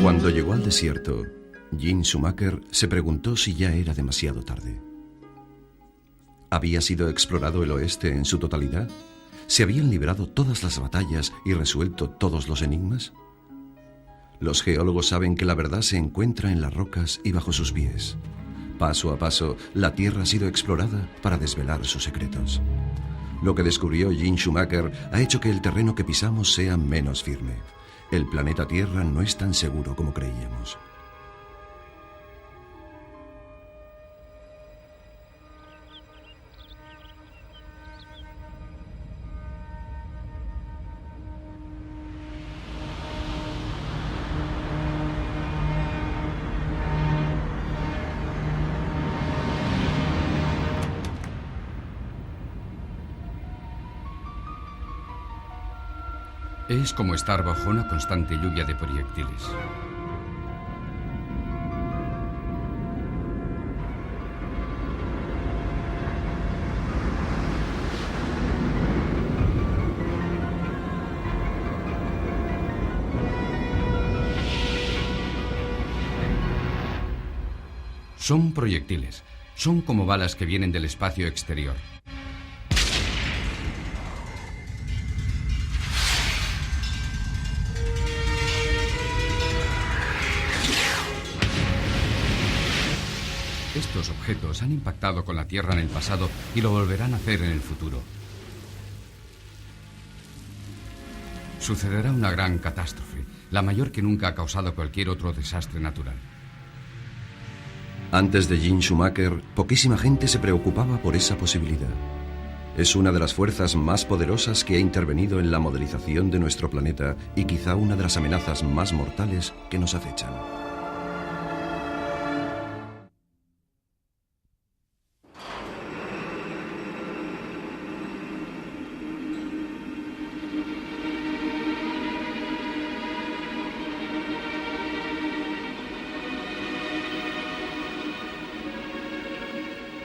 Cuando llegó al desierto, Gene Schumacher se preguntó si ya era demasiado tarde. ¿Había sido explorado el oeste en su totalidad? ¿Se habían librado todas las batallas y resuelto todos los enigmas? Los geólogos saben que la verdad se encuentra en las rocas y bajo sus pies. Paso a paso, la Tierra ha sido explorada para desvelar sus secretos. Lo que descubrió Gene Schumacher ha hecho que el terreno que pisamos sea menos firme. El planeta Tierra no es tan seguro como creíamos. Es como estar bajo una constante lluvia de proyectiles. Son proyectiles. Son como balas que vienen del espacio exterior. Estos objetos han impactado con la Tierra en el pasado y lo volverán a hacer en el futuro. Sucederá una gran catástrofe, la mayor que nunca ha causado cualquier otro desastre natural. Antes de Gene Schumacher, poquísima gente se preocupaba por esa posibilidad. Es una de las fuerzas más poderosas que ha intervenido en la modelización de nuestro planeta y quizá una de las amenazas más mortales que nos acechan.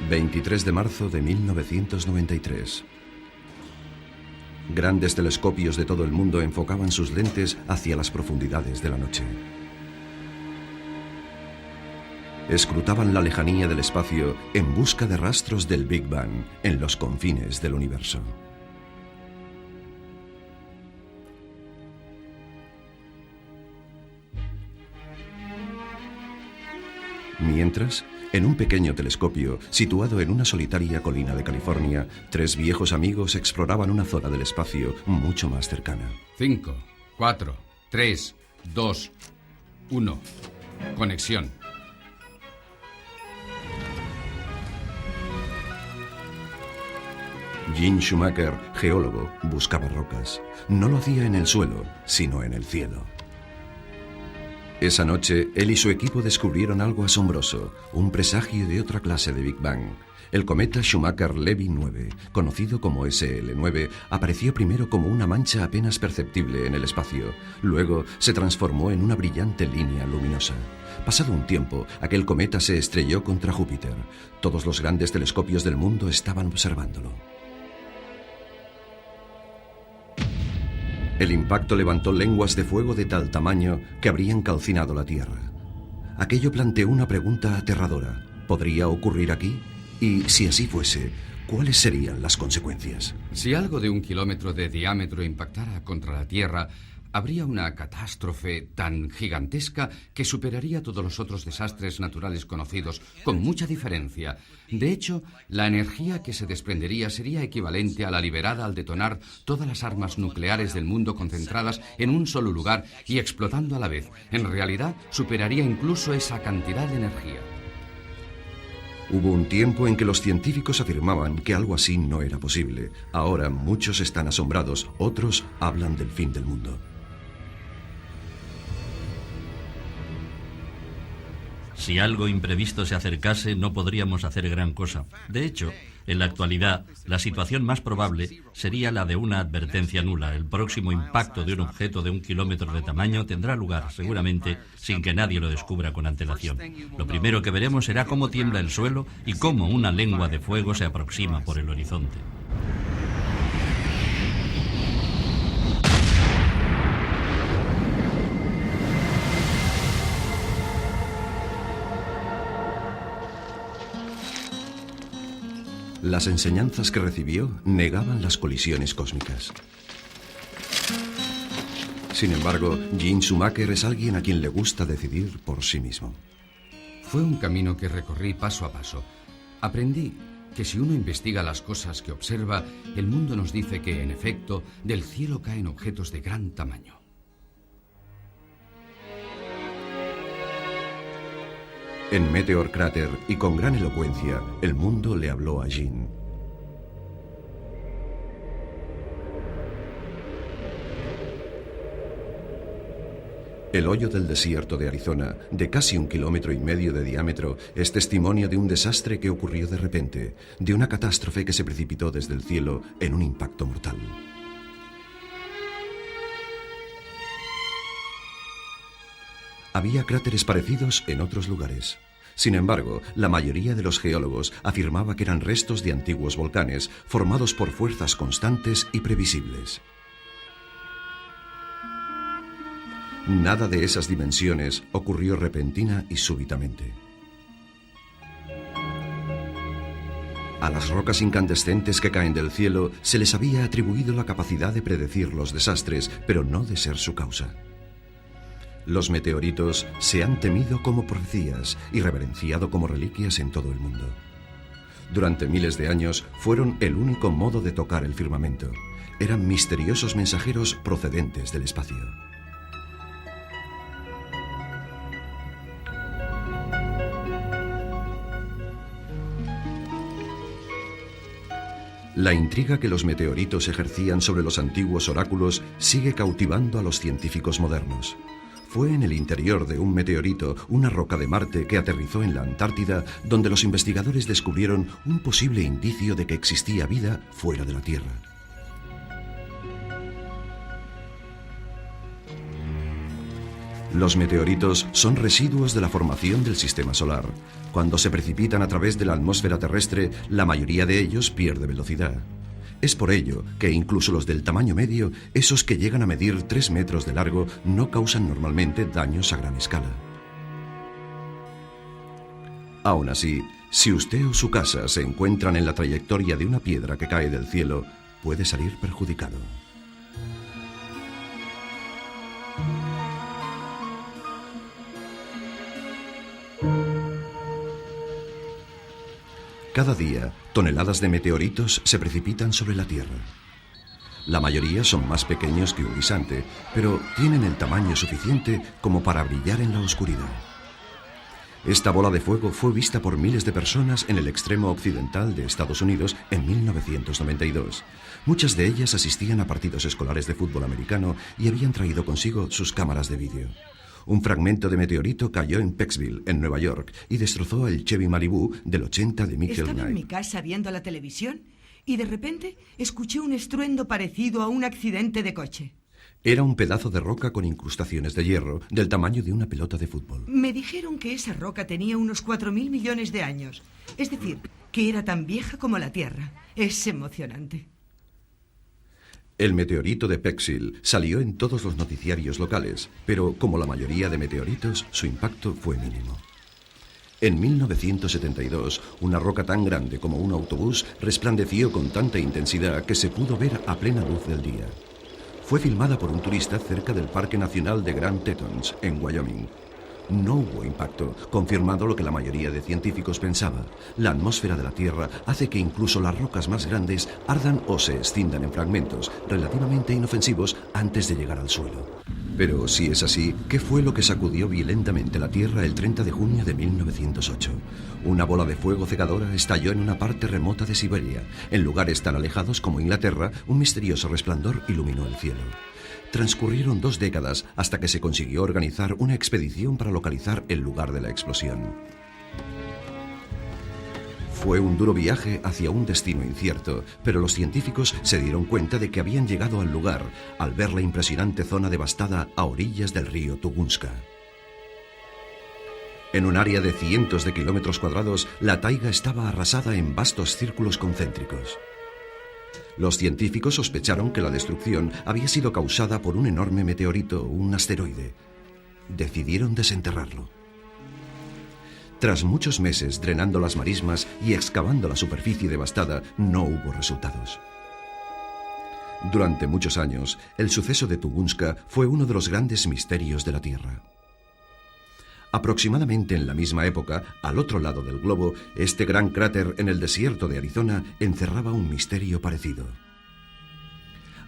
...23 de marzo de 1993. Grandes telescopios de todo el mundo enfocaban sus lentes hacia las profundidades de la noche. Escrutaban la lejanía del espacio en busca de rastros del Big Bang en los confines del universo. Mientras, en un pequeño telescopio, situado en una solitaria colina de California, tres viejos amigos exploraban una zona del espacio mucho más cercana. 5, 4, 3, 2, 1. Conexión. Gene Schumacher, geólogo, buscaba rocas. No lo hacía en el suelo, sino en el cielo. Esa noche, él y su equipo descubrieron algo asombroso, un presagio de otra clase de Big Bang. El cometa Schumacher-Levy 9, conocido como SL9, apareció primero como una mancha apenas perceptible en el espacio. Luego se transformó en una brillante línea luminosa. Pasado un tiempo, aquel cometa se estrelló contra Júpiter. Todos los grandes telescopios del mundo estaban observándolo. El impacto levantó lenguas de fuego de tal tamaño que habrían calcinado la Tierra. Aquello planteó una pregunta aterradora. ¿Podría ocurrir aquí? Y si así fuese, ¿cuáles serían las consecuencias? Si algo de 1 kilómetro de diámetro impactara contra la Tierra, habría una catástrofe tan gigantesca que superaría todos los otros desastres naturales conocidos con mucha diferencia. De hecho, la energía que se desprendería sería equivalente a la liberada al detonar todas las armas nucleares del mundo concentradas en un solo lugar y explotando a la vez. En realidad, superaría incluso esa cantidad de energía. Hubo un tiempo en que los científicos afirmaban que algo así no era posible. Ahora muchos están asombrados, otros hablan del fin del mundo. Si algo imprevisto se acercase, no podríamos hacer gran cosa. De hecho, en la actualidad, la situación más probable sería la de una advertencia nula. El próximo impacto de un objeto de 1 kilómetro de tamaño tendrá lugar, seguramente, sin que nadie lo descubra con antelación. Lo primero que veremos será cómo tiembla el suelo y cómo una lengua de fuego se aproxima por el horizonte. Las enseñanzas que recibió negaban las colisiones cósmicas. Sin embargo, Gene Schumacher es alguien a quien le gusta decidir por sí mismo. Fue un camino que recorrí paso a paso. Aprendí que si uno investiga las cosas que observa, el mundo nos dice que, en efecto, del cielo caen objetos de gran tamaño. En Meteor Crater, y con gran elocuencia, el mundo le habló a Gene. El hoyo del desierto de Arizona, de casi 1,5 kilómetros de diámetro, es testimonio de un desastre que ocurrió de repente, de una catástrofe que se precipitó desde el cielo en un impacto mortal. Había cráteres parecidos en otros lugares. Sin embargo, la mayoría de los geólogos afirmaba que eran restos de antiguos volcanes formados por fuerzas constantes y previsibles. Nada de esas dimensiones ocurrió repentina y súbitamente. A las rocas incandescentes que caen del cielo se les había atribuido la capacidad de predecir los desastres, pero no de ser su causa. Los meteoritos se han temido como profecías y reverenciado como reliquias en todo el mundo. Durante miles de años fueron el único modo de tocar el firmamento. Eran misteriosos mensajeros procedentes del espacio. La intriga que los meteoritos ejercían sobre los antiguos oráculos sigue cautivando a los científicos modernos. Fue en el interior de un meteorito, una roca de Marte que aterrizó en la Antártida, donde los investigadores descubrieron un posible indicio de que existía vida fuera de la Tierra. Los meteoritos son residuos de la formación del sistema solar. Cuando se precipitan a través de la atmósfera terrestre, la mayoría de ellos pierde velocidad. Es por ello que incluso los del tamaño medio, esos que llegan a medir 3 metros de largo, no causan normalmente daños a gran escala. Aún así, si usted o su casa se encuentran en la trayectoria de una piedra que cae del cielo, puede salir perjudicado. Cada día, toneladas de meteoritos se precipitan sobre la Tierra. La mayoría son más pequeños que un guisante, pero tienen el tamaño suficiente como para brillar en la oscuridad. Esta bola de fuego fue vista por miles de personas en el extremo occidental de Estados Unidos en 1992. Muchas de ellas asistían a partidos escolares de fútbol americano y habían traído consigo sus cámaras de vídeo. Un fragmento de meteorito cayó en Pecksville, en Nueva York, y destrozó el Chevy Malibu del 80 de Michael Knight. Estaba en mi casa viendo la televisión y de repente escuché un estruendo parecido a un accidente de coche. Era un pedazo de roca con incrustaciones de hierro del tamaño de una pelota de fútbol. Me dijeron que esa roca tenía unos 4.000 millones de años. Es decir, que era tan vieja como la Tierra. Es emocionante. El meteorito de Pecksville salió en todos los noticiarios locales, pero como la mayoría de meteoritos, su impacto fue mínimo. En 1972, una roca tan grande como un autobús resplandeció con tanta intensidad que se pudo ver a plena luz del día. Fue filmada por un turista cerca del Parque Nacional de Grand Tetons, en Wyoming. No hubo impacto, confirmando lo que la mayoría de científicos pensaba. La atmósfera de la Tierra hace que incluso las rocas más grandes ardan o se escindan en fragmentos relativamente inofensivos antes de llegar al suelo. Pero si es así, ¿qué fue lo que sacudió violentamente la Tierra el 30 de junio de 1908? Una bola de fuego cegadora estalló en una parte remota de Siberia. En lugares tan alejados como Inglaterra, un misterioso resplandor iluminó el cielo. Transcurrieron 2 décadas hasta que se consiguió organizar una expedición para localizar el lugar de la explosión. Fue un duro viaje hacia un destino incierto, pero los científicos se dieron cuenta de que habían llegado al lugar al ver la impresionante zona devastada a orillas del río Tunguska. En un área de cientos de kilómetros cuadrados, la taiga estaba arrasada en vastos círculos concéntricos. Los científicos sospecharon que la destrucción había sido causada por un enorme meteorito o un asteroide. Decidieron desenterrarlo. Tras muchos meses drenando las marismas y excavando la superficie devastada, no hubo resultados. Durante muchos años, el suceso de Tunguska fue uno de los grandes misterios de la Tierra. Aproximadamente en la misma época, al otro lado del globo, este gran cráter en el desierto de Arizona encerraba un misterio parecido.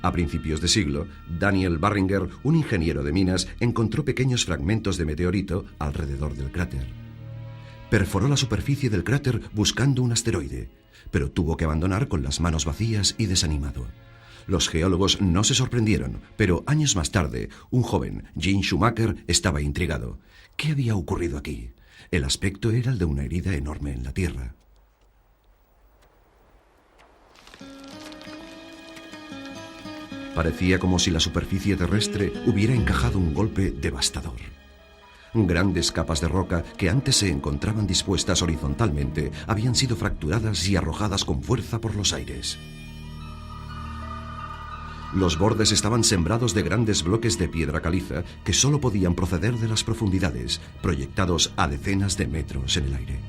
A principios de siglo, Daniel Barringer, un ingeniero de minas, encontró pequeños fragmentos de meteorito alrededor del cráter. Perforó la superficie del cráter buscando un asteroide, pero tuvo que abandonar con las manos vacías y desanimado. Los geólogos no se sorprendieron, pero años más tarde, un joven, Gene Schumacher, estaba intrigado. ¿Qué había ocurrido aquí? El aspecto era el de una herida enorme en la tierra. Parecía como si la superficie terrestre hubiera encajado un golpe devastador. Grandes capas de roca que antes se encontraban dispuestas horizontalmente habían sido fracturadas y arrojadas con fuerza por los aires. Los bordes estaban sembrados de grandes bloques de piedra caliza que solo podían proceder de las profundidades, proyectados a decenas de metros en el aire.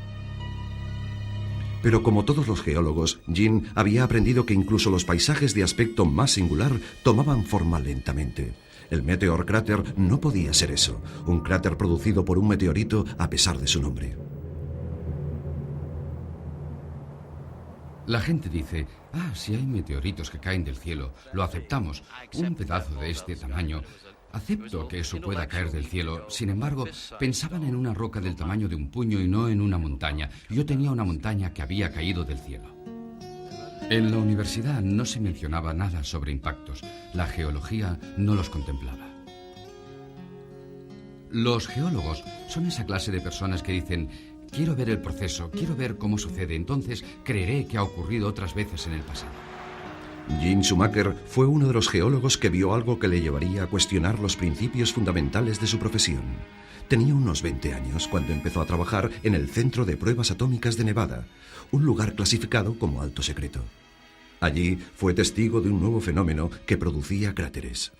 Pero como todos los geólogos, Gene había aprendido que incluso los paisajes de aspecto más singular tomaban forma lentamente. El Meteor Crater no podía ser eso, un cráter producido por un meteorito a pesar de su nombre. La gente dice, si hay meteoritos que caen del cielo, lo aceptamos. Un pedazo de este tamaño. Acepto que eso pueda caer del cielo. Sin embargo, pensaban en una roca del tamaño de un puño y no en una montaña. Yo tenía una montaña que había caído del cielo. En la universidad no se mencionaba nada sobre impactos. La geología no los contemplaba. Los geólogos son esa clase de personas que dicen: quiero ver el proceso, quiero ver cómo sucede, entonces creeré que ha ocurrido otras veces en el pasado. Gene Schumacher fue uno de los geólogos que vio algo que le llevaría a cuestionar los principios fundamentales de su profesión. Tenía unos 20 años cuando empezó a trabajar en el Centro de Pruebas Atómicas de Nevada, un lugar clasificado como alto secreto. Allí fue testigo de un nuevo fenómeno que producía cráteres.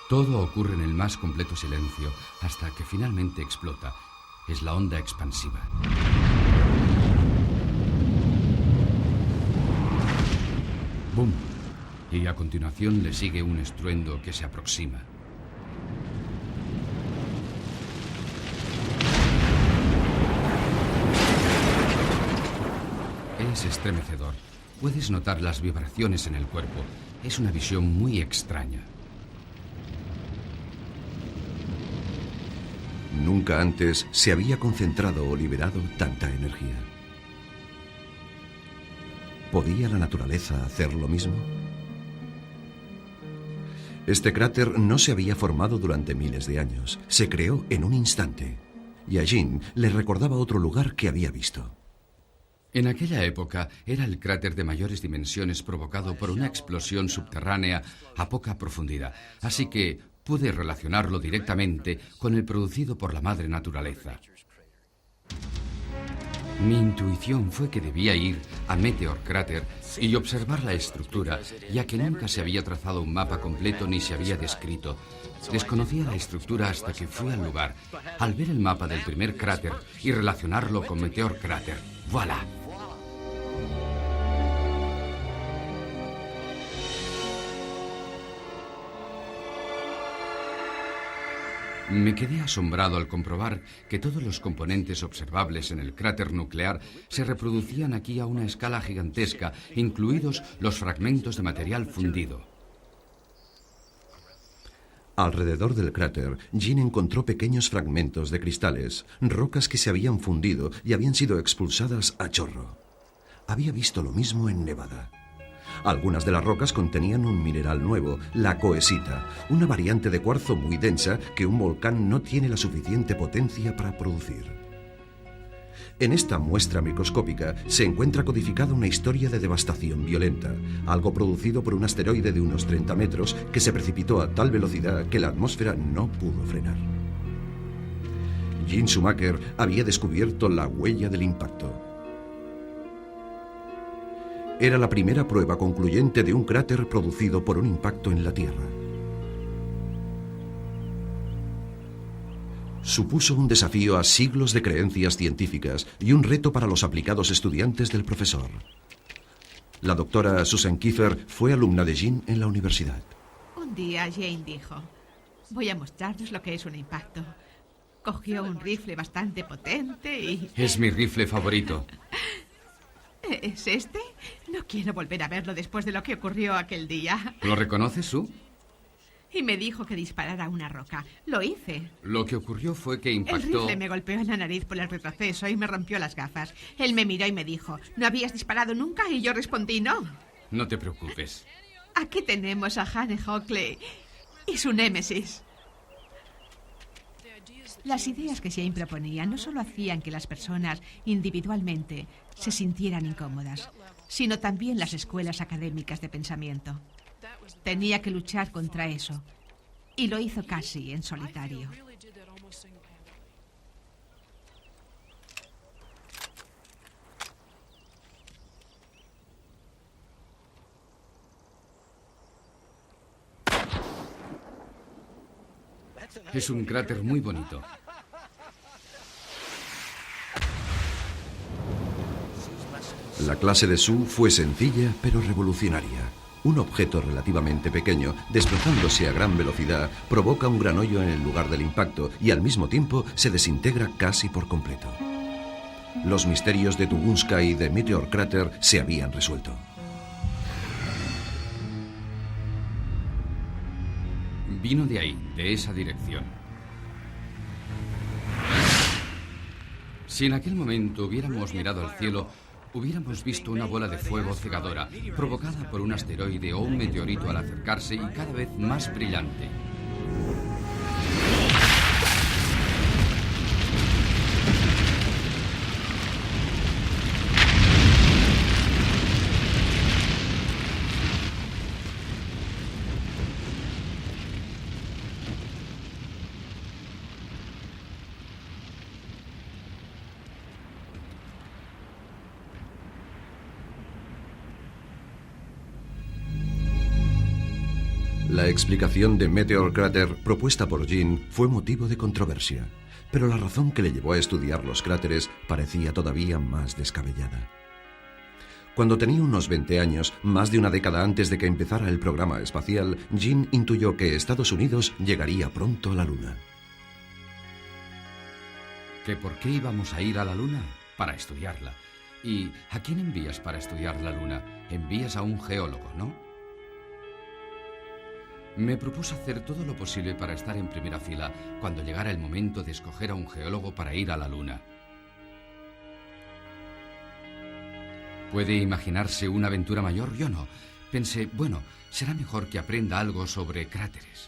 Todo ocurre en el más completo silencio, hasta que finalmente explota. Es la onda expansiva. ¡Bum! Y a continuación le sigue un estruendo que se aproxima. Es estremecedor. Puedes notar las vibraciones en el cuerpo. Es una visión muy extraña. Nunca antes se había concentrado o liberado tanta energía. ¿Podía la naturaleza hacer lo mismo? Este cráter no se había formado durante miles de años. Se creó en un instante. Y a Gene le recordaba otro lugar que había visto. En aquella época era el cráter de mayores dimensiones provocado por una explosión subterránea a poca profundidad. Así que pude relacionarlo directamente con el producido por la madre naturaleza. Mi intuición fue que debía ir a Meteor Crater y observar la estructura, ya que nunca se había trazado un mapa completo ni se había descrito. Desconocía la estructura hasta que fui al lugar. Al ver el mapa del primer cráter y relacionarlo con Meteor Crater, ¡voilà! Me quedé asombrado al comprobar que todos los componentes observables en el cráter nuclear se reproducían aquí a una escala gigantesca, incluidos los fragmentos de material fundido. Alrededor del cráter, Gene encontró pequeños fragmentos de cristales, rocas que se habían fundido y habían sido expulsadas a chorro. Había visto lo mismo en Nevada. Algunas de las rocas contenían un mineral nuevo, la coesita, una variante de cuarzo muy densa que un volcán no tiene la suficiente potencia para producir. En esta muestra microscópica se encuentra codificada una historia de devastación violenta, algo producido por un asteroide de unos 30 metros que se precipitó a tal velocidad que la atmósfera no pudo frenar. Gene Schumacher había descubierto la huella del impacto. Era la primera prueba concluyente de un cráter producido por un impacto en la Tierra. Supuso un desafío a siglos de creencias científicas y un reto para los aplicados estudiantes del profesor. La doctora Susan Kiefer fue alumna de Jean en la universidad. Un día Jane dijo: voy a mostrarles lo que es un impacto. Cogió un rifle bastante potente y... Es mi rifle favorito. ¿Es este? No quiero volver a verlo después de lo que ocurrió aquel día. ¿Lo reconoces, Sue? Y me dijo que disparara una roca. Lo hice. Lo que ocurrió fue que El impactó... rifle me golpeó en la nariz por el retroceso y me rompió las gafas. Él me miró y me dijo: ¿no habías disparado nunca? Y yo respondí: no. No te preocupes. Aquí tenemos a Hanne Hockley y su némesis. Las ideas que Jane proponía no solo hacían que las personas individualmente se sintieran incómodas, sino también las escuelas académicas de pensamiento. Tenía que luchar contra eso, y lo hizo casi en solitario. Es un cráter muy bonito. La clase de Sue fue sencilla pero revolucionaria. Un objeto relativamente pequeño, desplazándose a gran velocidad, provoca un gran hoyo en el lugar del impacto y al mismo tiempo se desintegra casi por completo. Los misterios de Tunguska y de Meteor Crater se habían resuelto. Vino de ahí, de esa dirección. Si en aquel momento hubiéramos mirado al cielo, hubiéramos visto una bola de fuego cegadora, provocada por un asteroide o un meteorito al acercarse y cada vez más brillante. La explicación de Meteor Crater propuesta por Jean fue motivo de controversia, pero la razón que le llevó a estudiar los cráteres parecía todavía más descabellada. Cuando tenía unos 20 años, más de una década antes de que empezara el programa espacial, Jean intuyó que Estados Unidos llegaría pronto a la Luna. ¿Que por qué íbamos a ir a la Luna? Para estudiarla. ¿Y a quién envías para estudiar la Luna? Envías a un geólogo, ¿no? Me propuse hacer todo lo posible para estar en primera fila cuando llegara el momento de escoger a un geólogo para ir a la Luna. ¿Puede imaginarse una aventura mayor? Yo no. Pensé, bueno, será mejor que aprenda algo sobre cráteres.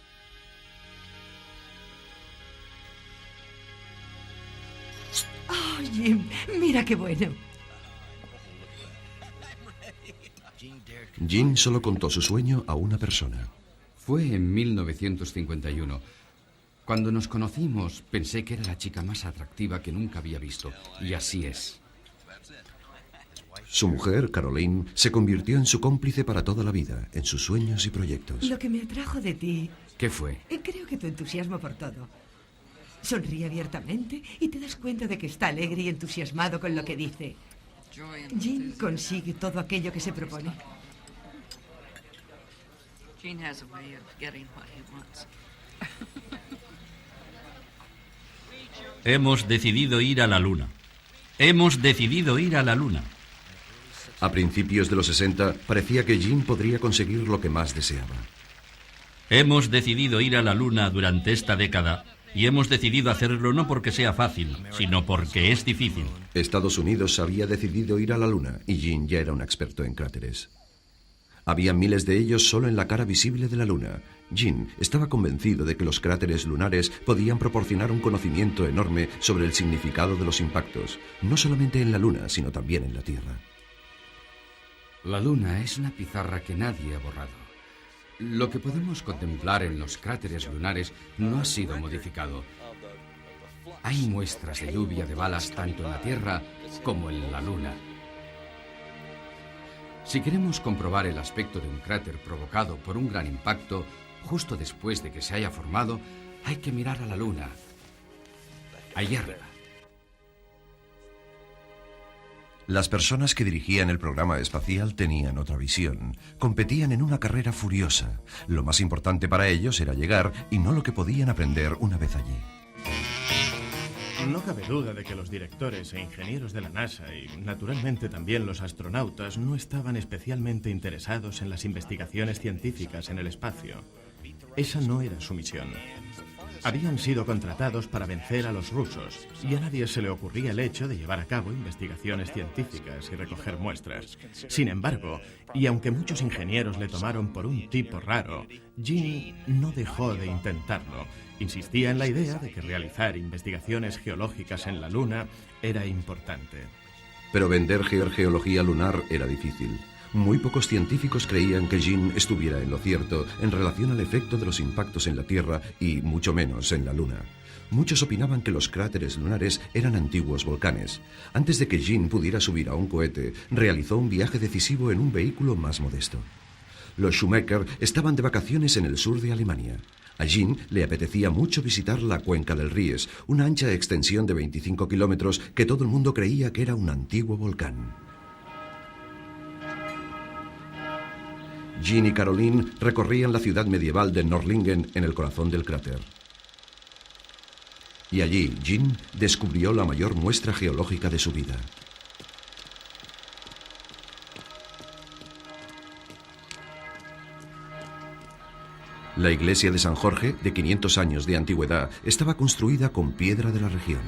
Oh, Jim, mira qué bueno. Jean solo contó su sueño a una persona. Fue en 1951. Cuando nos conocimos, pensé que era la chica más atractiva que nunca había visto. Y así es. Su mujer, Caroline, se convirtió en su cómplice para toda la vida, en sus sueños y proyectos. Lo que me atrajo de ti... ¿Qué fue? Creo que tu entusiasmo por todo. Sonríe abiertamente y te das cuenta de que está alegre y entusiasmado con lo que dice. Jean consigue todo aquello que se propone. Gene has a way of getting what he wants. Hemos decidido ir a la Luna. Hemos decidido ir a la Luna. A principios de los 60, parecía que Jean podría conseguir lo que más deseaba. Hemos decidido ir a la Luna durante esta década y hemos decidido hacerlo no porque sea fácil, sino porque es difícil. Estados Unidos había decidido ir a la Luna y Jean ya era un experto en cráteres. Había miles de ellos solo en la cara visible de la Luna. Jean estaba convencido de que los cráteres lunares podían proporcionar un conocimiento enorme sobre el significado de los impactos, no solamente en la Luna, sino también en la Tierra. La Luna es una pizarra que nadie ha borrado. Lo que podemos contemplar en los cráteres lunares no ha sido modificado. Hay muestras de lluvia de balas tanto en la Tierra como en la Luna. Si queremos comprobar el aspecto de un cráter provocado por un gran impacto, justo después de que se haya formado, hay que mirar a la Luna. Allí arriba. Las personas que dirigían el programa espacial tenían otra visión. Competían en una carrera furiosa. Lo más importante para ellos era llegar y no lo que podían aprender una vez allí. No cabe duda de que los directores e ingenieros de la NASA y, naturalmente, también los astronautas no estaban especialmente interesados en las investigaciones científicas en el espacio. Esa no era su misión. Habían sido contratados para vencer a los rusos y a nadie se le ocurría el hecho de llevar a cabo investigaciones científicas y recoger muestras. Sin embargo, y aunque muchos ingenieros le tomaron por un tipo raro, Gene no dejó de intentarlo. Insistía en la idea de que realizar investigaciones geológicas en la Luna era importante. Pero vender geología lunar era difícil. Muy pocos científicos creían que Gene estuviera en lo cierto en relación al efecto de los impactos en la Tierra y mucho menos en la Luna. Muchos opinaban que los cráteres lunares eran antiguos volcanes. Antes de que Gene pudiera subir a un cohete, realizó un viaje decisivo en un vehículo más modesto. Los Schumacher estaban de vacaciones en el sur de Alemania. A Gene le apetecía mucho visitar la cuenca del Ries, una ancha extensión de 25 kilómetros que todo el mundo creía que era un antiguo volcán. Gene y Caroline recorrían la ciudad medieval de Nördlingen en el corazón del cráter. Y allí, Gene descubrió la mayor muestra geológica de su vida. La iglesia de San Jorge, de 500 años de antigüedad, estaba construida con piedra de la región.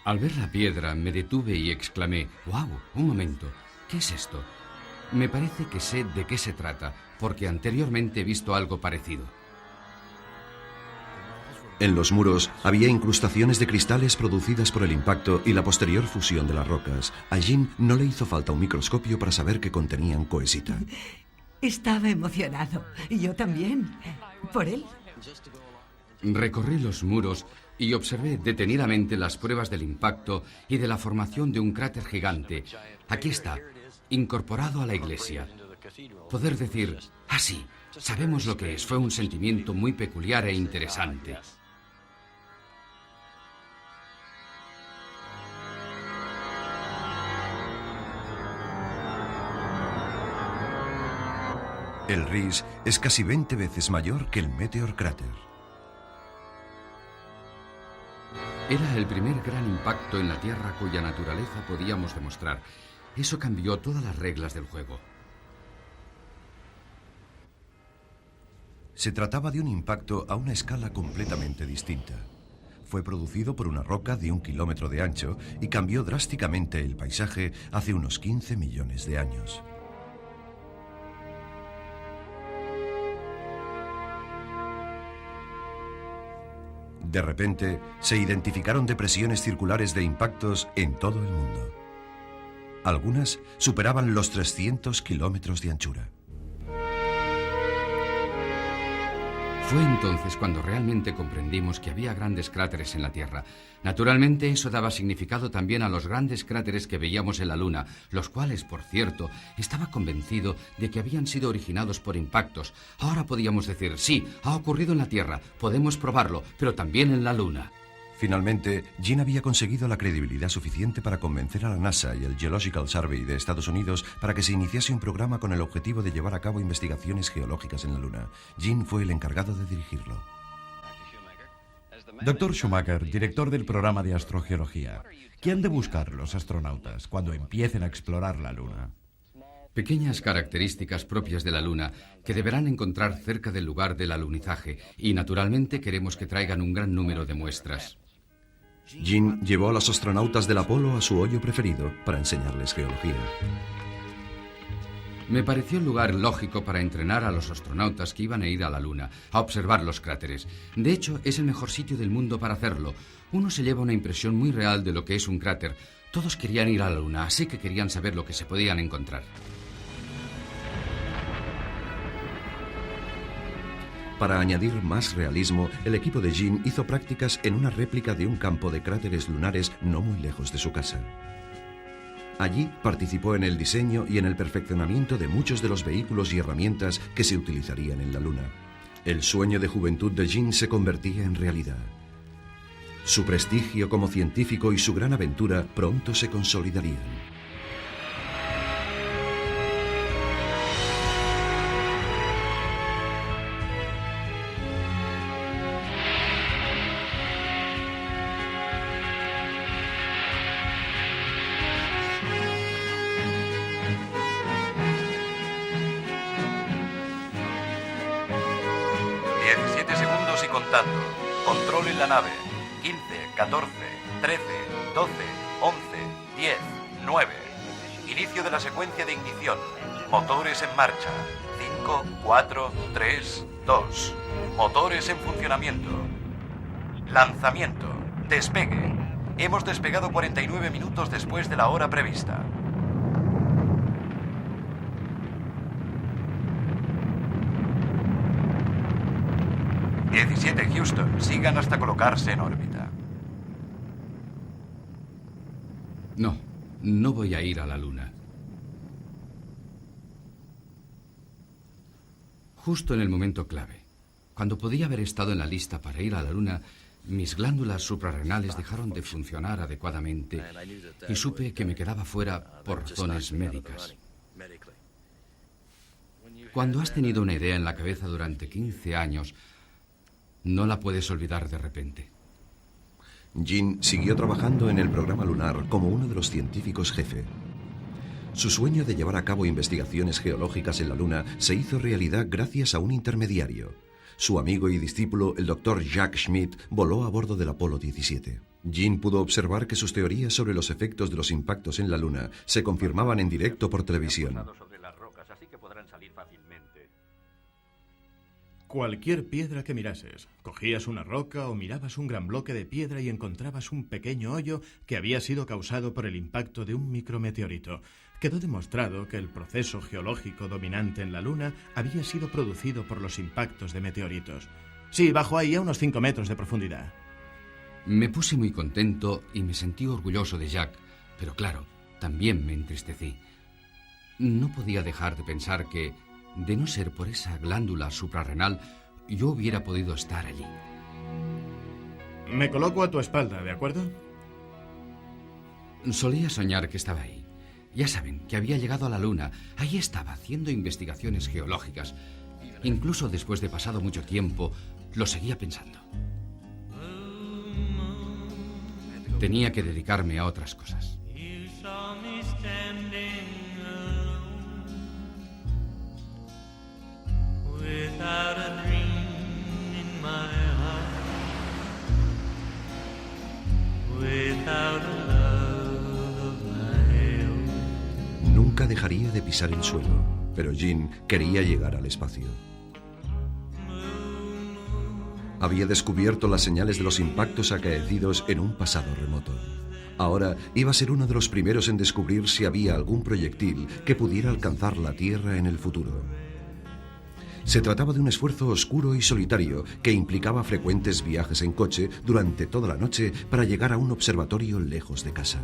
Al ver la piedra, me detuve y exclamé: ¡Wow! Un momento, ¿qué es esto? Me parece que sé de qué se trata, porque anteriormente he visto algo parecido. En los muros había incrustaciones de cristales producidas por el impacto y la posterior fusión de las rocas. A Gene no le hizo falta un microscopio para saber que contenían cohesita. Estaba emocionado. Y yo también. Por él. Recorrí los muros y observé detenidamente las pruebas del impacto y de la formación de un cráter gigante. Aquí está, incorporado a la iglesia. Poder decir, sí, sabemos lo que es, fue un sentimiento muy peculiar e interesante. El Ries es casi 20 veces mayor que el Meteor Crater. Era el primer gran impacto en la Tierra cuya naturaleza podíamos demostrar. Eso cambió todas las reglas del juego. Se trataba de un impacto a una escala completamente distinta. Fue producido por una roca de 1 kilómetro de ancho y cambió drásticamente el paisaje hace unos 15 millones de años. De repente, se identificaron depresiones circulares de impactos en todo el mundo. Algunas superaban los 300 kilómetros de anchura. Fue entonces cuando realmente comprendimos que había grandes cráteres en la Tierra. Naturalmente, eso daba significado también a los grandes cráteres que veíamos en la Luna, los cuales, por cierto, estaba convencido de que habían sido originados por impactos. Ahora podíamos decir, sí, ha ocurrido en la Tierra, podemos probarlo, pero también en la Luna. Finalmente, Gene había conseguido la credibilidad suficiente para convencer a la NASA y el Geological Survey de Estados Unidos para que se iniciase un programa con el objetivo de llevar a cabo investigaciones geológicas en la Luna. Gene fue el encargado de dirigirlo. Dr. Schumacher, director del programa de astrogeología, ¿qué han de buscar los astronautas cuando empiecen a explorar la Luna? Pequeñas características propias de la Luna que deberán encontrar cerca del lugar del alunizaje y, naturalmente, queremos que traigan un gran número de muestras. Gene llevó a los astronautas del Apolo a su hoyo preferido para enseñarles geología. Me pareció el lugar lógico para entrenar a los astronautas que iban a ir a la Luna, a observar los cráteres. De hecho, es el mejor sitio del mundo para hacerlo. Uno se lleva una impresión muy real de lo que es un cráter. Todos querían ir a la Luna, así que querían saber lo que se podían encontrar. Para añadir más realismo, el equipo de Gene hizo prácticas en una réplica de un campo de cráteres lunares no muy lejos de su casa. Allí participó en el diseño y en el perfeccionamiento de muchos de los vehículos y herramientas que se utilizarían en la Luna. El sueño de juventud de Gene se convertía en realidad. Su prestigio como científico y su gran aventura pronto se consolidarían. Controlen la nave. 15, 14, 13, 12, 11, 10, 9. Inicio de la secuencia de ignición. Motores en marcha. 5, 4, 3, 2. Motores en funcionamiento. Lanzamiento. Despegue. Hemos despegado 49 minutos después de la hora prevista. Houston, sigan hasta colocarse en órbita. No voy a ir a la Luna. Justo en el momento clave, cuando podía haber estado en la lista para ir a la Luna, mis glándulas suprarrenales dejaron de funcionar adecuadamente y supe que me quedaba fuera por razones médicas. Cuando has tenido una idea en la cabeza durante 15 años, no la puedes olvidar de repente. Gene siguió trabajando en el programa lunar como uno de los científicos jefe. Su sueño de llevar a cabo investigaciones geológicas en la Luna se hizo realidad gracias a un intermediario. Su amigo y discípulo, el Dr. Jack Schmitt, voló a bordo del Apolo 17. Gene pudo observar que sus teorías sobre los efectos de los impactos en la Luna se confirmaban en directo por televisión. Cualquier piedra que mirases, cogías una roca o mirabas un gran bloque de piedra y encontrabas un pequeño hoyo que había sido causado por el impacto de un micrometeorito. Quedó demostrado que el proceso geológico dominante en la Luna había sido producido por los impactos de meteoritos. Sí, bajo ahí a unos 5 metros de profundidad. Me puse muy contento y me sentí orgulloso de Jack, pero claro, también me entristecí. No podía dejar de pensar que, de no ser por esa glándula suprarrenal, yo hubiera podido estar allí. Me coloco a tu espalda, ¿de acuerdo? Solía soñar que estaba ahí. Ya saben, que había llegado a la Luna. Ahí estaba, haciendo investigaciones geológicas. Incluso después de pasado mucho tiempo, lo seguía pensando. Tenía que dedicarme a otras cosas. Nunca dejaría de pisar el suelo, pero Gene quería llegar al espacio. Había descubierto las señales de los impactos acaecidos en un pasado remoto. Ahora iba a ser uno de los primeros en descubrir si había algún proyectil que pudiera alcanzar la Tierra en el futuro. Se trataba de un esfuerzo oscuro y solitario que implicaba frecuentes viajes en coche durante toda la noche para llegar a un observatorio lejos de casa.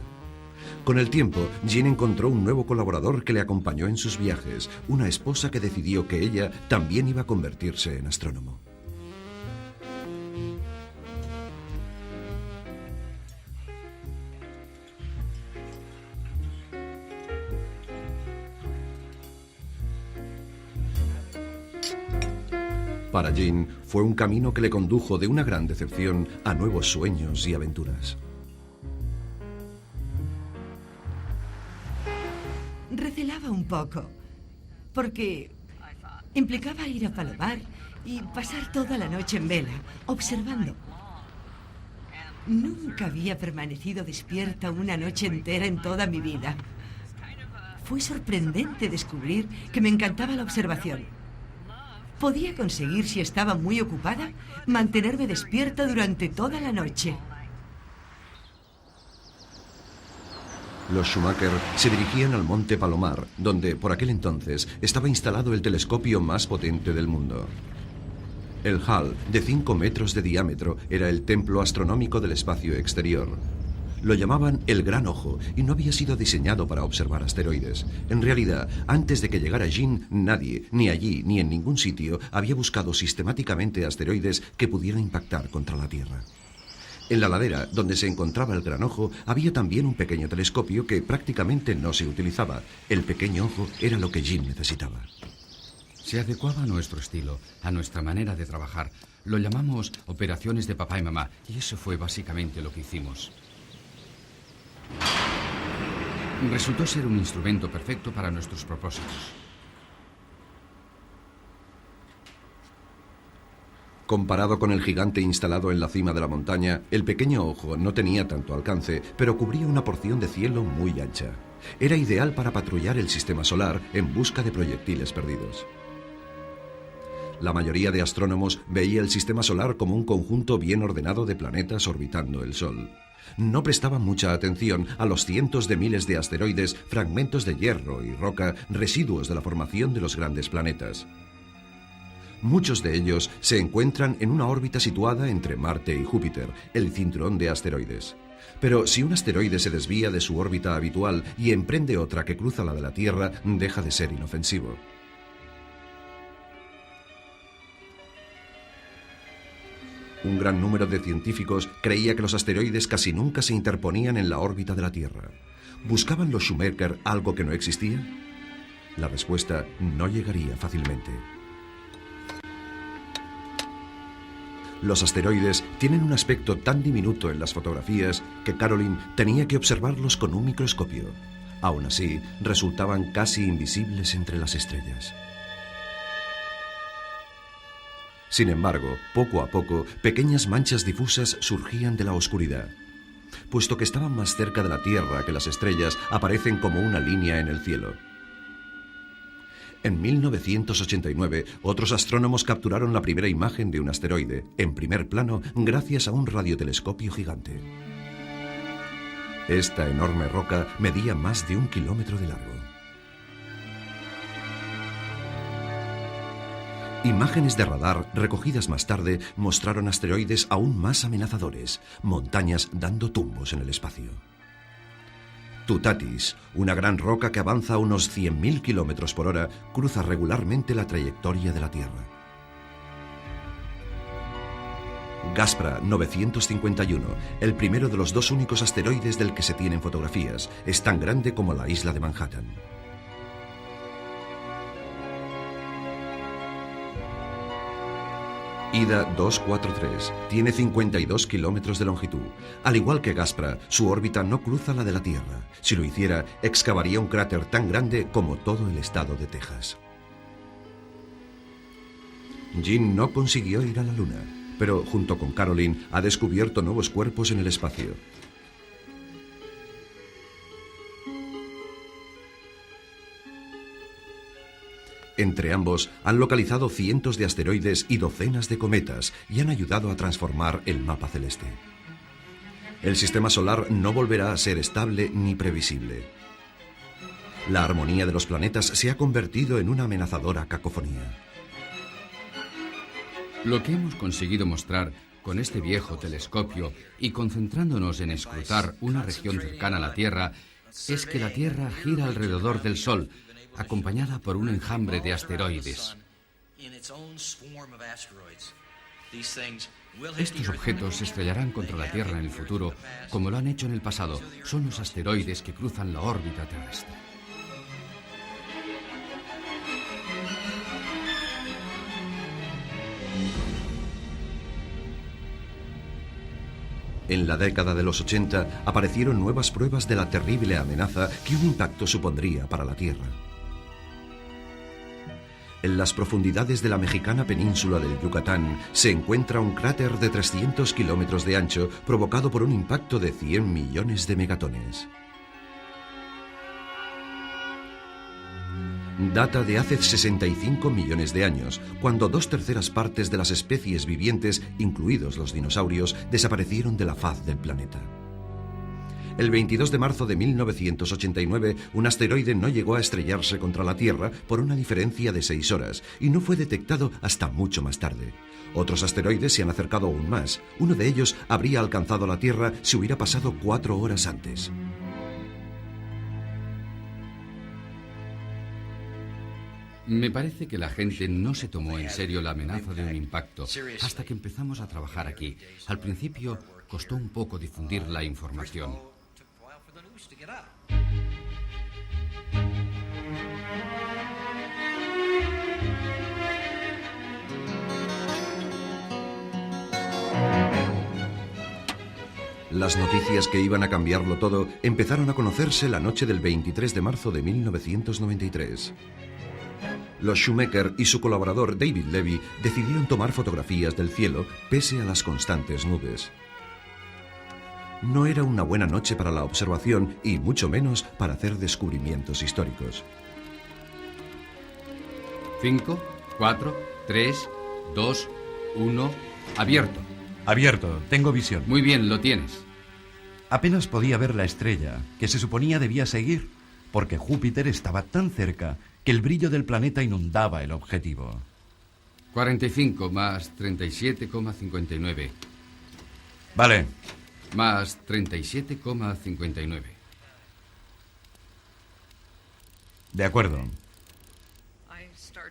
Con el tiempo, Gene encontró un nuevo colaborador que le acompañó en sus viajes, una esposa que decidió que ella también iba a convertirse en astrónomo. Para Gene fue un camino que le condujo de una gran decepción a nuevos sueños y aventuras. Recelaba un poco, porque implicaba ir a Palomar y pasar toda la noche en vela, observando. Nunca había permanecido despierta una noche entera en toda mi vida. Fue sorprendente descubrir que me encantaba la observación. Podía conseguir, si estaba muy ocupada, mantenerme despierta durante toda la noche. Los Schumacher se dirigían al Monte Palomar, donde, por aquel entonces, estaba instalado el telescopio más potente del mundo. El Hall, de 5 metros de diámetro, era el templo astronómico del espacio exterior. Lo llamaban el Gran Ojo y no había sido diseñado para observar asteroides. En realidad, antes de que llegara Jean, nadie, ni allí ni en ningún sitio, había buscado sistemáticamente asteroides que pudieran impactar contra la Tierra. En la ladera, donde se encontraba el Gran Ojo, había también un pequeño telescopio que prácticamente no se utilizaba. El pequeño ojo era lo que Jean necesitaba. Se adecuaba a nuestro estilo, a nuestra manera de trabajar. Lo llamamos operaciones de papá y mamá, y eso fue básicamente lo que hicimos. Resultó ser un instrumento perfecto para nuestros propósitos. Comparado con el gigante instalado en la cima de la montaña, el pequeño ojo no tenía tanto alcance, pero cubría una porción de cielo muy ancha. Era ideal para patrullar el sistema solar en busca de proyectiles perdidos. La mayoría de astrónomos veía el sistema solar como un conjunto bien ordenado de planetas orbitando el Sol. No prestaban mucha atención a los cientos de miles de asteroides, fragmentos de hierro y roca, residuos de la formación de los grandes planetas. Muchos de ellos se encuentran en una órbita situada entre Marte y Júpiter, el cinturón de asteroides. Pero si un asteroide se desvía de su órbita habitual y emprende otra que cruza la de la Tierra, deja de ser inofensivo. Un gran número de científicos creía que los asteroides casi nunca se interponían en la órbita de la Tierra. ¿Buscaban los Shoemaker algo que no existía? La respuesta no llegaría fácilmente. Los asteroides tienen un aspecto tan diminuto en las fotografías que Caroline tenía que observarlos con un microscopio. Aún así, resultaban casi invisibles entre las estrellas. Sin embargo, poco a poco, pequeñas manchas difusas surgían de la oscuridad. Puesto que estaban más cerca de la Tierra que las estrellas, aparecen como una línea en el cielo. En 1989, otros astrónomos capturaron la primera imagen de un asteroide, en primer plano, gracias a un radiotelescopio gigante. Esta enorme roca medía más de 1 kilómetro de largo. Imágenes de radar recogidas más tarde mostraron asteroides aún más amenazadores, montañas dando tumbos en el espacio. Tutatis, una gran roca que avanza a unos 100.000 kilómetros por hora, cruza regularmente la trayectoria de la Tierra. Gaspra 951, el primero de los 2 únicos asteroides del que se tienen fotografías, es tan grande como la isla de Manhattan. Ida 243 tiene 52 kilómetros de longitud. Al igual que Gaspra, su órbita no cruza la de la Tierra. Si lo hiciera, excavaría un cráter tan grande como todo el estado de Texas. Jean no consiguió ir a la Luna, pero junto con Caroline ha descubierto nuevos cuerpos en el espacio. Entre ambos han localizado cientos de asteroides y docenas de cometas y han ayudado a transformar el mapa celeste. El sistema solar no volverá a ser estable ni previsible. La armonía de los planetas se ha convertido en una amenazadora cacofonía. Lo que hemos conseguido mostrar con este viejo telescopio y concentrándonos en escrutar una región cercana a la Tierra es que la Tierra gira alrededor del Sol, acompañada por un enjambre de asteroides. Estos objetos se estrellarán contra la Tierra en el futuro, como lo han hecho en el pasado. Son los asteroides que cruzan la órbita terrestre. En la década de los 80 aparecieron nuevas pruebas de la terrible amenaza que un impacto supondría para la Tierra. En las profundidades de la mexicana península del Yucatán se encuentra un cráter de 300 kilómetros de ancho provocado por un impacto de 100 millones de megatones. Data de hace 65 millones de años, cuando 2/3 partes de las especies vivientes, incluidos los dinosaurios, desaparecieron de la faz del planeta. El 22 de marzo de 1989, un asteroide no llegó a estrellarse contra la Tierra por una diferencia de 6 horas y no fue detectado hasta mucho más tarde. Otros asteroides se han acercado aún más. Uno de ellos habría alcanzado la Tierra si hubiera pasado 4 horas antes. Me parece que la gente no se tomó en serio la amenaza de un impacto hasta que empezamos a trabajar aquí. Al principio costó un poco difundir la información. Las noticias que iban a cambiarlo todo empezaron a conocerse la noche del 23 de marzo de 1993. Los Shoemaker y su colaborador David Levy decidieron tomar fotografías del cielo pese a las constantes nubes. No era una buena noche para la observación y mucho menos para hacer descubrimientos históricos. 5, 4, 3, 2, 1, abierto. Abierto, tengo visión. Muy bien, lo tienes. Apenas podía ver la estrella, que se suponía debía seguir, porque Júpiter estaba tan cerca que el brillo del planeta inundaba el objetivo. 45 más 37,59. Vale. Más 37,59. De acuerdo.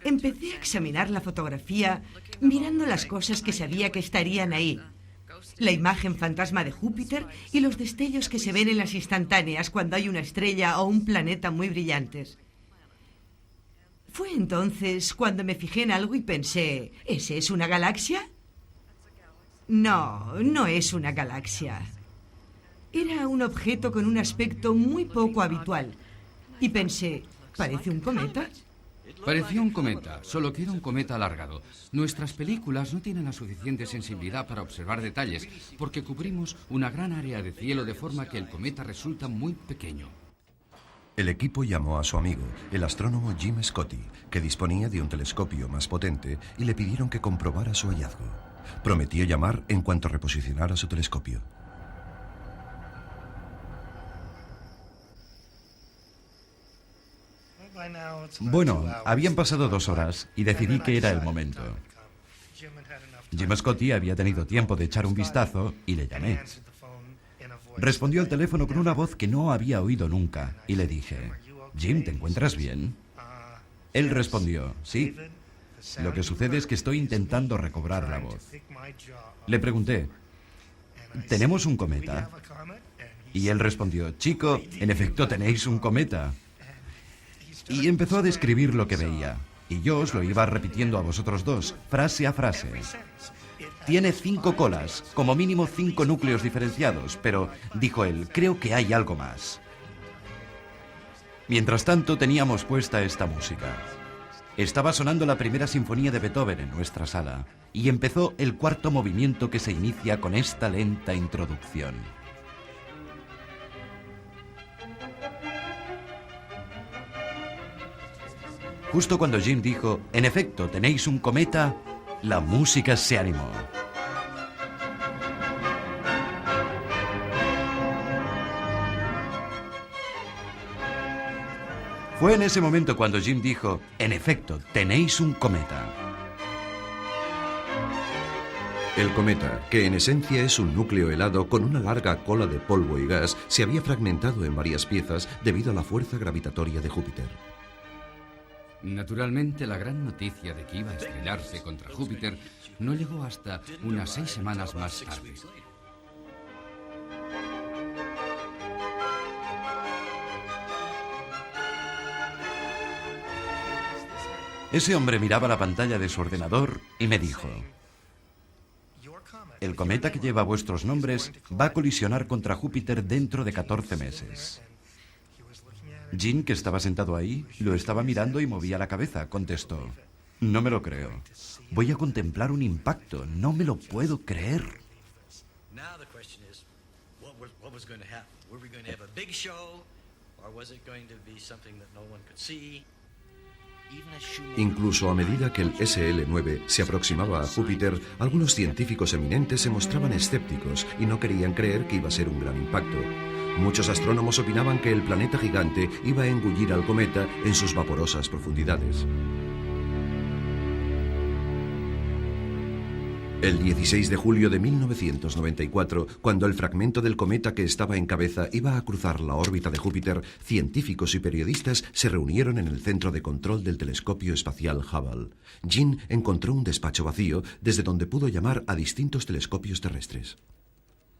Empecé a examinar la fotografía mirando las cosas que sabía que estarían ahí. La imagen fantasma de Júpiter y los destellos que se ven en las instantáneas cuando hay una estrella o un planeta muy brillantes. Fue entonces cuando me fijé en algo y pensé, ¿ese es una galaxia? No, no es una galaxia. Era un objeto con un aspecto muy poco habitual. Y pensé, ¿parece un cometa? Parecía un cometa, solo que era un cometa alargado. Nuestras películas no tienen la suficiente sensibilidad para observar detalles, porque cubrimos una gran área de cielo de forma que el cometa resulta muy pequeño. El equipo llamó a su amigo, el astrónomo Jim Scotty, que disponía de un telescopio más potente, y le pidieron que comprobara su hallazgo. Prometió llamar en cuanto reposicionara su telescopio. Bueno, habían pasado 2 horas y decidí que era el momento. Jim Scotty había tenido tiempo de echar un vistazo y le llamé. Respondió al teléfono con una voz que no había oído nunca y le dije, Jim, ¿te encuentras bien? Él respondió, sí. Lo que sucede es que estoy intentando recobrar la voz. Le pregunté, ¿tenemos un cometa? Y él respondió, chico, en efecto tenéis un cometa. Y empezó a describir lo que veía. Y yo os lo iba repitiendo a vosotros dos, frase a frase. Tiene 5 colas, como mínimo 5 núcleos diferenciados, pero, dijo él, creo que hay algo más. Mientras tanto, teníamos puesta esta música. Estaba sonando la primera sinfonía de Beethoven en nuestra sala, y empezó el 4º movimiento que se inicia con esta lenta introducción. Justo cuando Jim dijo, en efecto, tenéis un cometa, la música se animó. Fue en ese momento cuando Jim dijo, en efecto, tenéis un cometa. El cometa, que en esencia es un núcleo helado con una larga cola de polvo y gas, se había fragmentado en varias piezas debido a la fuerza gravitatoria de Júpiter. Naturalmente, la gran noticia de que iba a estrellarse contra Júpiter no llegó hasta unas 6 semanas más tarde. Ese hombre miraba la pantalla de su ordenador y me dijo, el cometa que lleva vuestros nombres va a colisionar contra Júpiter dentro de 14 meses. Jim, que estaba sentado ahí, lo estaba mirando y movía la cabeza. Contestó, no me lo creo. Voy a contemplar un impacto. No me lo puedo creer. Incluso a medida que el SL-9 se aproximaba a Júpiter, algunos científicos eminentes se mostraban escépticos y no querían creer que iba a ser un gran impacto. Muchos astrónomos opinaban que el planeta gigante iba a engullir al cometa en sus vaporosas profundidades. El 16 de julio de 1994, cuando el fragmento del cometa que estaba en cabeza iba a cruzar la órbita de Júpiter, científicos y periodistas se reunieron en el centro de control del telescopio espacial Hubble. Jean encontró un despacho vacío desde donde pudo llamar a distintos telescopios terrestres.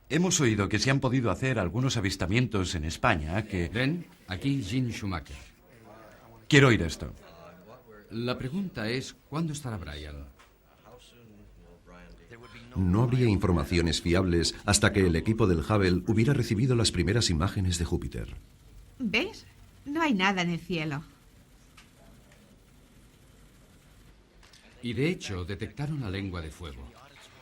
Hemos oído que se han podido hacer algunos avistamientos en España que... Ven, aquí Jean Schumacher. Quiero oír esto. La pregunta es, ¿cuándo estará Brian? No habría informaciones fiables hasta que el equipo del Hubble hubiera recibido las primeras imágenes de Júpiter. ¿Ves? No hay nada en el cielo. Y de hecho, detectaron la lengua de fuego.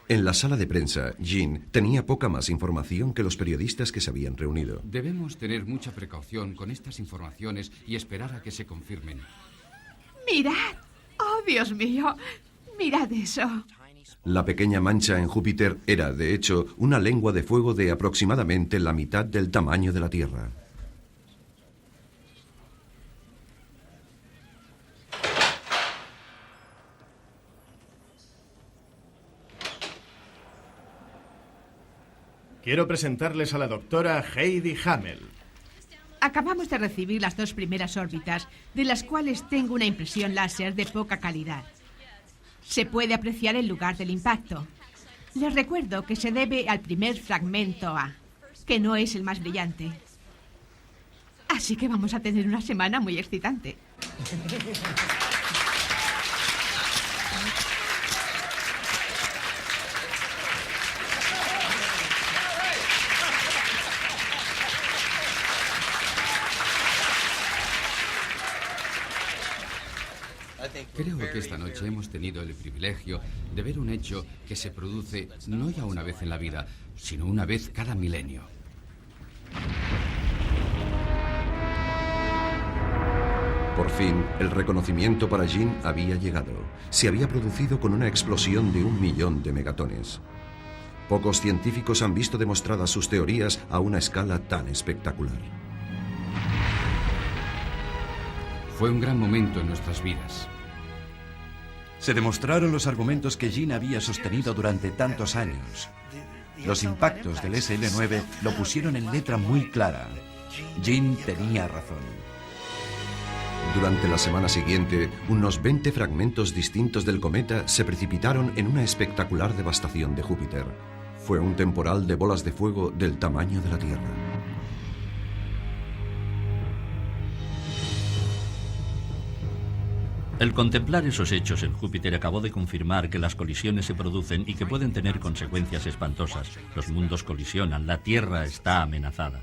En la sala de prensa, Jean tenía poca más información que los periodistas que se habían reunido. Debemos tener mucha precaución con estas informaciones y esperar a que se confirmen. ¡Mirad! ¡Oh, Dios mío! ¡Mirad eso! La pequeña mancha en Júpiter era, de hecho, una lengua de fuego de aproximadamente la mitad del tamaño de la Tierra. Quiero presentarles a la doctora Heidi Hamel. Acabamos de recibir las 2 primeras órbitas, de las cuales tengo una impresión láser de poca calidad. Se puede apreciar el lugar del impacto. Les recuerdo que se debe al primer fragmento A, que no es el más brillante. Así que vamos a tener una semana muy excitante. Creo que esta noche hemos tenido el privilegio de ver un hecho que se produce no ya una vez en la vida, sino una vez cada milenio. Por fin, el reconocimiento para Jean había llegado. Se había producido con una explosión de 1 millón de megatones. Pocos científicos han visto demostradas sus teorías a una escala tan espectacular. Fue un gran momento en nuestras vidas. Se demostraron los argumentos que Jean había sostenido durante tantos años. Los impactos del SL9 lo pusieron en letra muy clara. Jean tenía razón. Durante la semana siguiente, unos 20 fragmentos distintos del cometa se precipitaron en una espectacular devastación de Júpiter. Fue un temporal de bolas de fuego del tamaño de la Tierra. El contemplar esos hechos en Júpiter acabó de confirmar que las colisiones se producen y que pueden tener consecuencias espantosas. Los mundos colisionan, la Tierra está amenazada.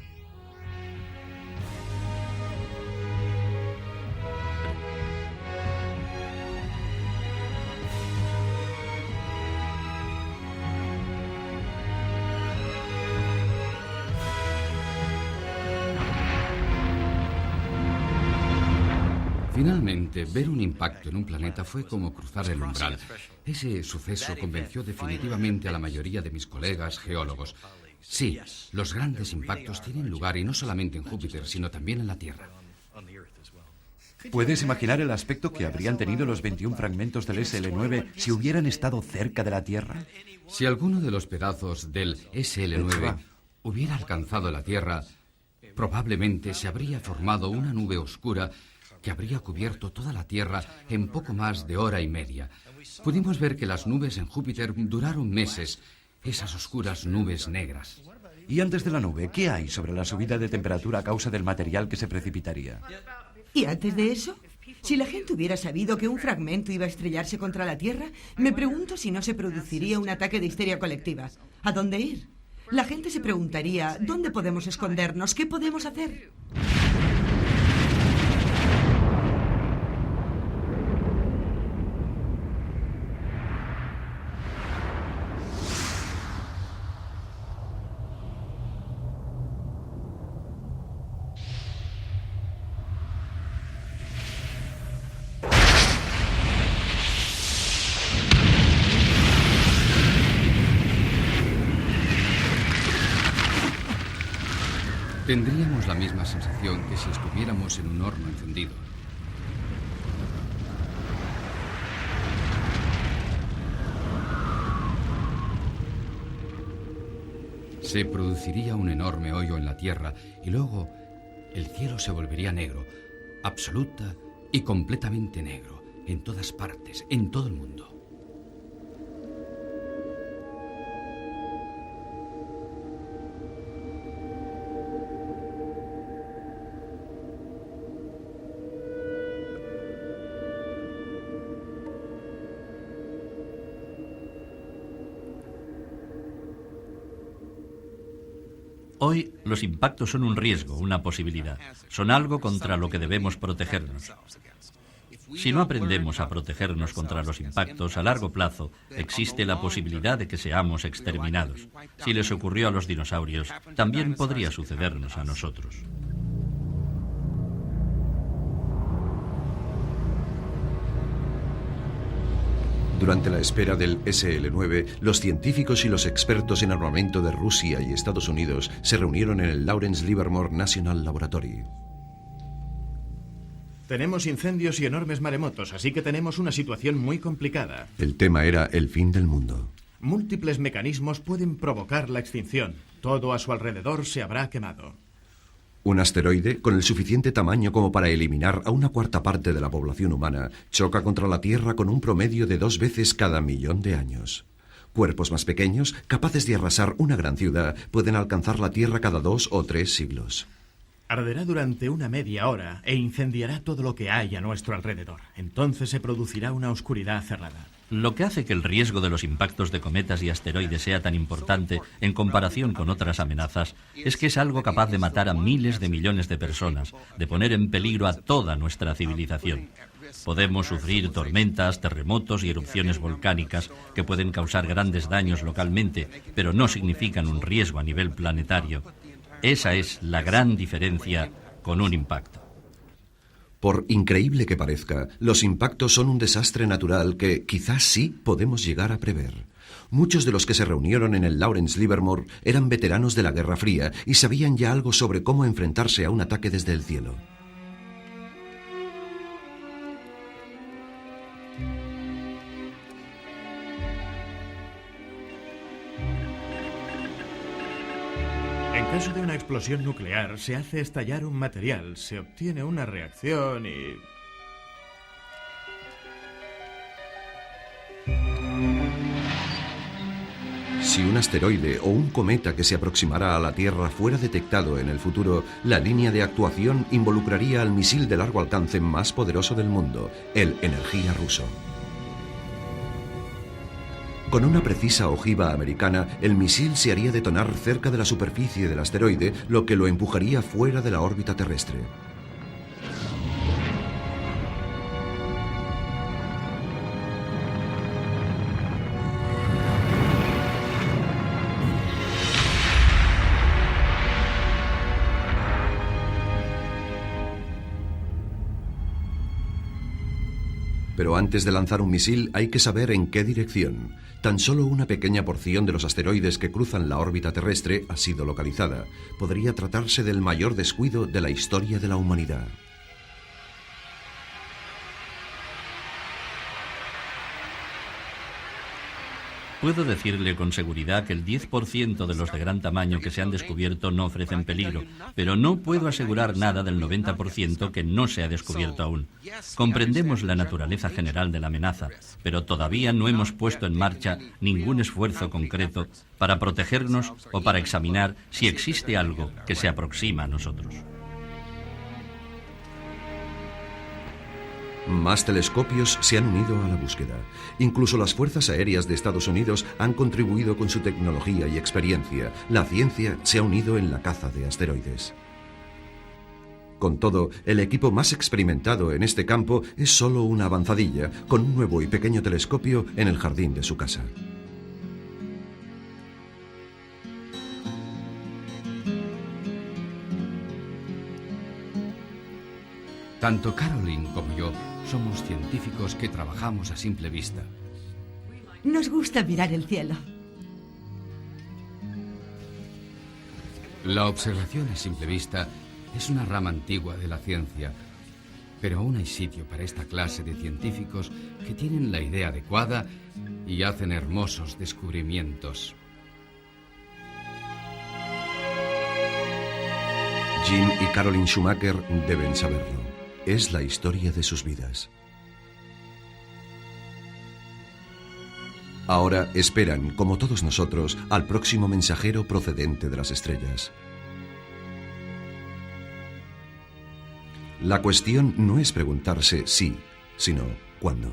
Finalmente, ver un impacto en un planeta fue como cruzar el umbral. Ese suceso convenció definitivamente a la mayoría de mis colegas geólogos. Sí, los grandes impactos tienen lugar y no solamente en Júpiter, sino también en la Tierra. ¿Puedes imaginar el aspecto que habrían tenido los 21 fragmentos del SL9 si hubieran estado cerca de la Tierra? Si alguno de los pedazos del SL9 hubiera alcanzado la Tierra, probablemente se habría formado una nube oscura que habría cubierto toda la Tierra en poco más de hora y media. Pudimos ver que las nubes en Júpiter duraron meses, esas oscuras nubes negras. Y antes de la nube, ¿qué hay sobre la subida de temperatura a causa del material que se precipitaría? ¿Y antes de eso? Si la gente hubiera sabido que un fragmento iba a estrellarse contra la Tierra, me pregunto si no se produciría un ataque de histeria colectiva. ¿A dónde ir? La gente se preguntaría, ¿dónde podemos escondernos? ¿Qué podemos hacer? Tendríamos la misma sensación que si estuviéramos en un horno encendido. Se produciría un enorme hoyo en la Tierra y luego el cielo se volvería negro, absoluta y completamente negro, en todas partes, en todo el mundo. Hoy los impactos son un riesgo, una posibilidad. Son algo contra lo que debemos protegernos. Si no aprendemos a protegernos contra los impactos, a largo plazo existe la posibilidad de que seamos exterminados. Si les ocurrió a los dinosaurios, también podría sucedernos a nosotros. Durante la espera del SL-9, los científicos y los expertos en armamento de Rusia y Estados Unidos se reunieron en el Lawrence Livermore National Laboratory. Tenemos incendios y enormes maremotos, así que tenemos una situación muy complicada. El tema era el fin del mundo. Múltiples mecanismos pueden provocar la extinción. Todo a su alrededor se habrá quemado. Un asteroide, con el suficiente tamaño como para eliminar a una cuarta parte de la población humana, choca contra la Tierra con un promedio de 2 veces cada 1.000.000 de años. Cuerpos más pequeños, capaces de arrasar una gran ciudad, pueden alcanzar la Tierra cada 2 o 3 siglos. Arderá durante una media hora e incendiará todo lo que hay a nuestro alrededor. Entonces se producirá una oscuridad cerrada. Lo que hace que el riesgo de los impactos de cometas y asteroides sea tan importante en comparación con otras amenazas es que es algo capaz de matar a miles de millones de personas, de poner en peligro a toda nuestra civilización. Podemos sufrir tormentas, terremotos y erupciones volcánicas que pueden causar grandes daños localmente, pero no significan un riesgo a nivel planetario. Esa es la gran diferencia con un impacto. Por increíble que parezca, los impactos son un desastre natural que quizás sí podemos llegar a prever. Muchos de los que se reunieron en el Lawrence Livermore eran veteranos de la Guerra Fría y sabían ya algo sobre cómo enfrentarse a un ataque desde el cielo. En caso de una explosión nuclear, se hace estallar un material, se obtiene una reacción y... Si un asteroide o un cometa que se aproximara a la Tierra fuera detectado en el futuro, la línea de actuación involucraría al misil de largo alcance más poderoso del mundo, el Energía ruso. Con una precisa ojiva americana, el misil se haría detonar cerca de la superficie del asteroide, lo que lo empujaría fuera de la órbita terrestre. Pero antes de lanzar un misil hay que saber en qué dirección. Tan solo una pequeña porción de los asteroides que cruzan la órbita terrestre ha sido localizada. Podría tratarse del mayor descuido de la historia de la humanidad. Puedo decirle con seguridad que el 10% de los de gran tamaño que se han descubierto no ofrecen peligro, pero no puedo asegurar nada del 90% que no se ha descubierto aún. Comprendemos la naturaleza general de la amenaza, pero todavía no hemos puesto en marcha ningún esfuerzo concreto para protegernos o para examinar si existe algo que se aproxima a nosotros. Más telescopios se han unido a la búsqueda. Incluso las fuerzas aéreas de Estados Unidos han contribuido con su tecnología y experiencia. La ciencia se ha unido en la caza de asteroides. Con todo, el equipo más experimentado en este campo es solo una avanzadilla, con un nuevo y pequeño telescopio en el jardín de su casa. Tanto Caroline como yo somos científicos que trabajamos a simple vista. Nos gusta mirar el cielo. La observación a simple vista es una rama antigua de la ciencia, pero aún hay sitio para esta clase de científicos que tienen la idea adecuada y hacen hermosos descubrimientos. Jim y Caroline Schumacher deben saberlo. Es la historia de sus vidas. Ahora esperan, como todos nosotros, al próximo mensajero procedente de las estrellas. La cuestión no es preguntarse si, sino cuándo.